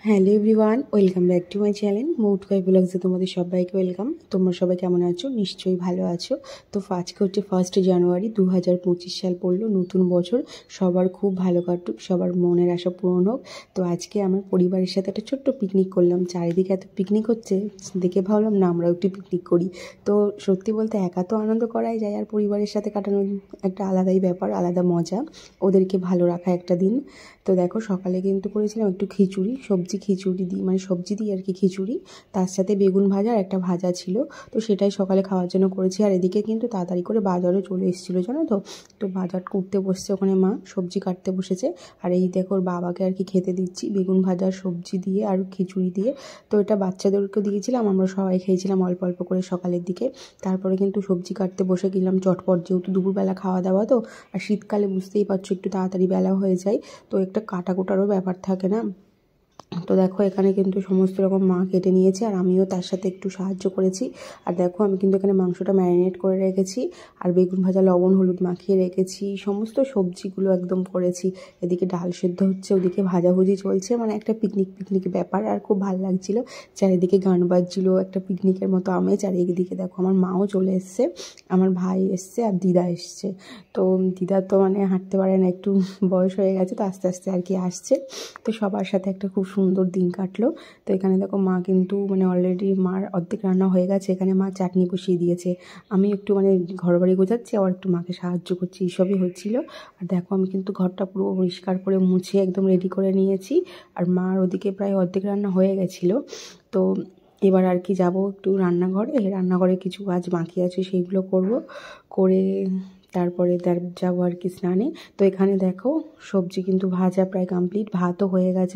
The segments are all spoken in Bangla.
Hello everyone, welcome back to my channel Moutukai ব্লগসে তোমাদের সবাইকে ওয়েলকাম। তোমরা সবাই কেমন আছো? নিশ্চয়ই ভালো আছো। তো আজকে হচ্ছে 1 জানুয়ারি 2025 সাল পড়লো, নতুন বছর। সবার খুব ভালো কাটুক, সবার মনের আশা পূরণ হোক। তো আজকে আমার পরিবারের সাথে একটা ছোট্ট পিকনিক করলাম। চারিদিকে এত পিকনিক হচ্ছে দেখে ভাবলাম না আমরাও একটু পিকনিক করি। তো সত্যি বলতে একা তো আনন্দ করাই যায়, আর পরিবারের সাথে কাটানোর একটা আলাদাই ব্যাপার, আলাদা মজা, ওদেরকে ভালো রাখা একটা দিন। তো দেখো সকালে কিন্তু করেছিলাম একটু খিচুড়ি, খিচুড়ি দিই মানে সবজি দিই আর কি খিচুড়ি, তার সাথে বেগুন ভাজা আর একটা ভাজা ছিল। তো সেটাই সকালে খাওয়ার জন্য করেছি। আর এদিকে কিন্তু তাড়াতাড়ি করে বাজারও চলে এসেছিলো জানো তো। তো বাজার করতে বসছে, ওখানে মা সবজি কাটতে বসেছে। আর এই দেখো ওর বাবাকে আর কি খেতে দিচ্ছি বেগুন ভাজা সবজি দিয়ে আর খিচুড়ি দিয়ে। তো এটা বাচ্চাদেরকে দিয়েছিলাম, আমরা সবাই খেয়েছিলাম অল্প অল্প করে সকালের দিকে। তারপরে কিন্তু সবজি কাটতে বসে গেলাম চটপট, যেহেতু দুপুরবেলা খাওয়া দাওয়া তো। আর শীতকালে বুঝতেই পারছো একটু তাড়াতাড়ি বেলা হয়ে যায়, তো একটা কাটাকুটারও ব্যাপার থাকে না। তো দেখো এখানে কিন্তু সমস্ত রকম মা কেটে নিয়েছে, আর আমিও তার সাথে একটু সাহায্য করেছি। আর দেখো আমি কিন্তু এখানে মাংসটা ম্যারিনেট করে রেখেছি, আর বেগুন ভাজা লবণ হলুদ মাখিয়ে রেখেছি, সমস্ত সবজিগুলো একদম করেছি। এদিকে ডাল সেদ্ধ হচ্ছে, ওদিকে ভাজাভুজি চলছে, মানে একটা পিকনিক ব্যাপার। আর খুব ভালো লাগছিল, চারিদিকে গান বাজছিল, একটা পিকনিকের মতো আমেজ। আর এইদিকে দেখো আমার মাও চলে এসছে, আমার ভাই এসছে আর দিদা এসছে। তো দিদা তো মানে হাঁটতে পারে না, একটু বয়স হয়ে গেছে, তো আস্তে আস্তে আর কি আসছে। তো সবার সাথে একটা খুব সুন্দর দিন কাটলো। তো এখানে দেখো মা কিন্তু মানে অলরেডি মার অর্ধেক রান্না হয়ে গেছে, এখানে মা চাটনি বসিয়ে দিয়েছে। আমি একটু মানে ঘর বাড়ি গোছাচ্ছি, আবার একটু মাকে সাহায্য করছি, এইসবই হচ্ছিলো। আর দেখো আমি কিন্তু ঘরটা পুরো পরিষ্কার করে মুছে একদম রেডি করে নিয়েছি। আর মার ওদিকে প্রায় অর্ধেক রান্না হয়ে গেছিলো। তো এবার আর কি যাবো একটু রান্নাঘরে কিছু কাজ বাকি আছে, সেইগুলো করে তারপরে যাবো আর কি স্নানে। তো এখানে দেখো সবজি কিন্তু ভাজা প্রায় কমপ্লিট, ভাতও হয়ে গেছে।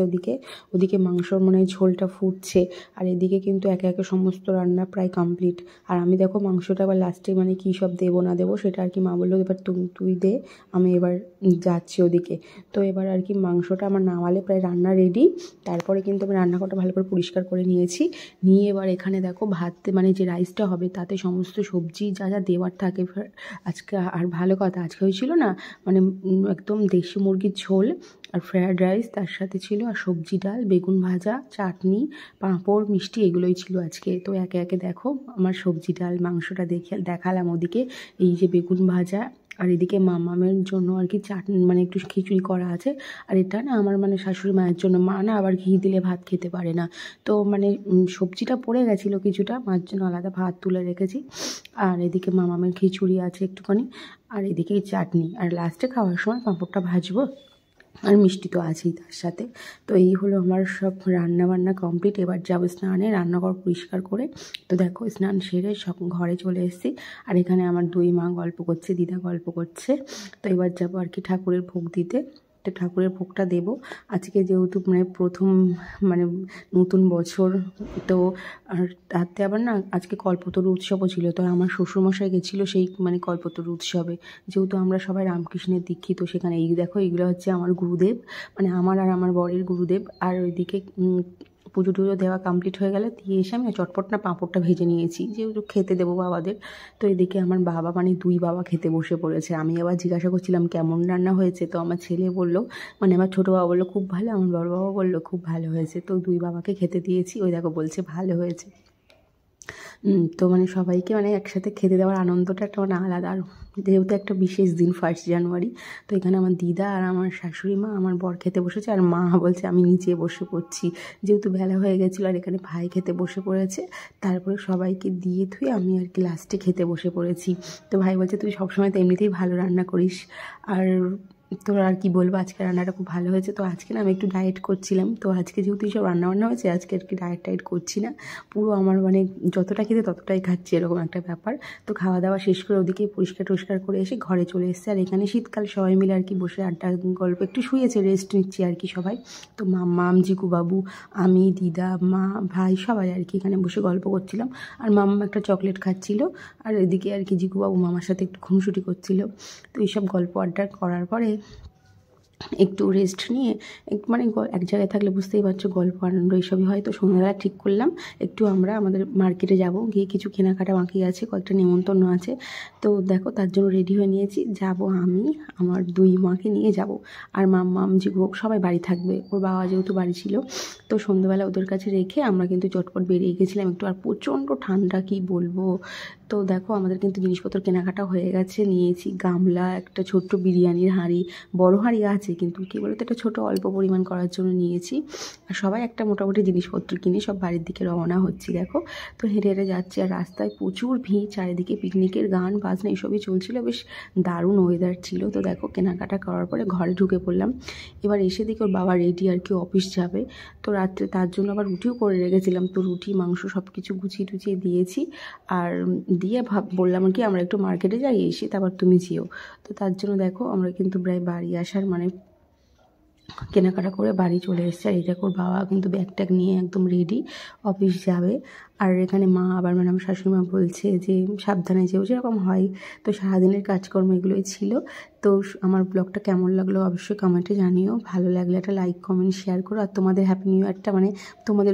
ওদিকে মাংসর মনে হয় ঝোলটা ফুটছে, আর এদিকে কিন্তু একে একে সমস্ত রান্না প্রায় কমপ্লিট। আর আমি দেখো মাংসটা আবার লাস্টে মানে কী সব দেবো না দেবো সেটা আর কি মা বললো এবার তুই দে, আমি এবার যাচ্ছি ওদিকে। তো এবার আর কি মাংসটা আমার নামালে প্রায় রান্না রেডি। তারপরে কিন্তু আমি রান্নাঘরটা ভালো করে পরিষ্কার করে নিয়ে এবার এখানে দেখো ভাত মানে যে রাইসটা হবে তাতে সমস্ত সবজি যা যা দেওয়ার থাকে। আজকে আর ভালো কথা আজকে হয়েছিল না মানে একদম দেশি মুরগির ঝোল আর ফ্রায়েড রাইস, তার সাথে ছিল আর সবজি ডাল বেগুন ভাজা চাটনি পাঁপড় মিষ্টি, এগুলোই ছিল আজকে। তো একে একে দেখো আমার সবজি ডাল মাংসটা দেখালাম, ওদিকে এই যে বেগুন ভাজা, আর এদিকে মামামের জন্য আর কি চাটনি মানে একটু খিচুড়ি করা আছে। আর এটা না আমার মানে শাশুড়ি মায়ের জন্য, মা না আবার ঘি দিলে ভাত খেতে পারে না। তো মানে সবজিটা পড়ে গেছিলো কিছুটা, মার জন্য আলাদা ভাত তুলে রেখেছি। আর এদিকে মামামের খিচুড়ি আছে একটুখানি, আর এদিকে চাটনি, আর লাস্টে খাওয়ার সময় পাঁপড়টা ভাজবো, আর মিষ্টি তো আছেই তার সাথে। তো এই হলো আমার সব রান্না বান্না কমপ্লিট। এবার যাবো স্নানে, রান্নাঘর পরিষ্কার করে। তো দেখো স্নান সেরে সব ঘরে চলে এসেছি। আর এখানে আমার দুই মা গল্প করছে, দিদা গল্প করছে। তো এবার যাবো আর কি ঠাকুরের ভোগ দিতে। তো ঠাকুরের ভোগটা দেবো আজকে, যেহেতু মানে প্রথম মানে নতুন বছর। তো আর তাতে আবার না আজকে কল্পতরু উৎসবও ছিল। তো আমার শ্বশুরমশাই গেছিলো সেই মানে কল্পতরু উৎসবে, যেহেতু আমরা সবাই রামকৃষ্ণের দীক্ষিত। সেখানে এই দেখো এগুলো হচ্ছে আমার গুরুদেব, মানে আমার আর আমার বরের গুরুদেব। আর ওইদিকে পুজো টুজো দেওয়া কমপ্লিট হয়ে গেলে দিয়ে এসে আমি চটপট না পাঁপড়টা ভেজে নিয়েছি, যেহেতু খেতে দেবো বাবাদের। তো এদিকে আমার বাবা মানে দুই বাবা খেতে বসে পড়েছে। আমি আবার জিজ্ঞাসা করছিলাম কেমন রান্না হয়েছে, তো আমার ছেলে বললো মানে আমার ছোটো বাবা বললো খুব ভালো, আমার বড় বাবা বললো খুব ভালো হয়েছে। তো দুই বাবাকে খেতে দিয়েছি, ওই দেখো বলছে ভালো হয়েছে। তো মানে সবাইকে মানে একসাথে খেতে দেওয়ার আনন্দটা একটা মানে আলাদা। আর যেহেতু একটা বিশেষ দিন 1 জানুয়ারি, তো এখানে আমার দিদা আর আমার শাশুড়ি মা আমার বর খেতে বসেছে, আর মা বলছে আমি নিচে বসে পড়ছি, যেহেতু বেলা হয়ে গেছিলো। আর এখানে ভাই খেতে বসে পড়েছে। তারপরে সবাইকে দিয়ে থুয়ে আমি আর কি লাস্টে খেতে বসে পড়েছি। তো ভাই বলছে তুই সবসময় তো এমনিতেই ভালো রান্না করিস, আর তোর আর কি বলবো, আজকে রান্নাটা খুব ভালো হয়েছে। তো আজকে না আমি একটু ডায়েট করছিলাম, তো আজকে যেহেতু এইসব রান্নাবান্না হয়েছে আজকে আর কি ডায়েট করছি না, পুরো আমার মানে যতটা খেতে ততটাই খাচ্ছি, এরকম একটা ব্যাপার। তো খাওয়া দাওয়া শেষ করে ওদিকে পরিষ্কার করে এসে ঘরে চলে এসেছে। আর এখানে শীতকাল সবাই মিলে আর কি বসে আড্ডা গল্প একটু শুয়েছে, রেস্ট নিচ্ছি আর কি সবাই। তো মাম্মাম জিকু বাবু আমি দিদা মা ভাই সবাই আর কি এখানে বসে গল্প করছিলাম। আর মাম্মা একটা চকলেট খাচ্ছিল, আর এদিকে আর কি জিকু বাবু মামার সাথে একটু খুনসুটি করছিল। তো এইসব গল্প আড্ডা করার পরে একটু রেস্ট নিয়ে মানে এক জায়গায় থাকলে বুঝতেই পারছো গল্প আনন্দ এইসবই হয়। তো সন্ধ্যাবেলা ঠিক করলাম একটু আমরা আমাদের মার্কেটে যাব, গিয়ে কিছু কেনাকাটা বাকি আছে, কয়েকটা নেমন্তন্ন আছে। তো দেখো তার জন্য রেডি হয়ে নিয়েছি, যাব আমি আমার দুই মাকে নিয়ে যাব, আর মাম্মাম জিগু সবাই বাড়ি থাকবে, ওর বাবা যেহেতু বাড়ি ছিল। তো সন্ধ্যাবেলা ওদের কাছে রেখে আমরা কিন্তু চটপট বেরিয়ে গেছিলাম একটু, আর প্রচণ্ড ঠান্ডা কি বলবো। তো দেখো আমাদের কিন্তু জিনিসপত্র কেনাকাটা হয়ে গেছে, নিয়েছি গামলা, একটা ছোট্ট বিরিয়ানির হাঁড়ি, বড় হাঁড়ি আছে কিন্তু কী বলতো এটা ছোটো অল্প পরিমাণ করার জন্য নিয়েছি। আর সবাই একটা মোটামুটি জিনিসপত্র কিনে সব বাড়ির দিকে রওনা হচ্ছি। দেখো তো হেঁটে হেঁটে যাচ্ছি, আর রাস্তায় প্রচুর ভিড়, চারিদিকে পিকনিকের গান বাজনা এসবই চলছিল, বেশ দারুণ ওয়েদার ছিল। তো দেখো কেনাকাটা করার পরে ঘরে ঢুকে পড়লাম। এবার এসে দেখি ওর বাবা রেডি আর কি অফিস যাবে। তো রাত্রে তার জন্য আবার রুটিও করে রেখেছিলাম, তো রুটি মাংস সব কিছু গুছিয়ে টুচিয়ে দিয়েছি। আর দিয়ে বললাম আর কি আমরা একটু মার্কেটে যাই, এসে তারপর তুমি যেও। তো তার জন্য দেখো আমরা কিন্তু প্রায় বাড়ি আসার মানে কেনাকাটা করে বাড়ি চলে এসেছে। আর এই দেখো বাবা কিন্তু ব্যাগ ট্যাগ নিয়ে একদম রেডি, অফিস যাবে। আর এখানে মা আবার মানে আমার শাশুড়িমা বলছে যে সাবধানে যেও, যেরকম হয়। তো সারাদিনের কাজকর্ম এগুলোই ছিল। তো আমার ব্লগটা কেমন লাগলো অবশ্যই কমেন্টে জানিও, ভালো লাগলে একটা লাইক কমেন্ট শেয়ার করো। আর তোমাদের হ্যাপি নিউ ইয়ারটা মানে তোমাদের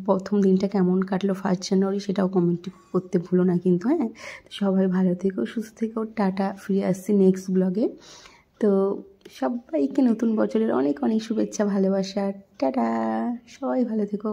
প্রথম দিনটা কেমন কাটলো 1 জানুয়ারি সেটাও কমেন্ট করতে ভুলো না কিন্তু। হ্যাঁ, সবাই ভালো থেকো, সুস্থ থেকো, টাটা। ফিরে আসছি নেক্সট ব্লগে। তো সবাইকে নতুন বছরের অনেক অনেক শুভেচ্ছা, ভালোবাসা, টাটা। সবাই ভালো থেকো।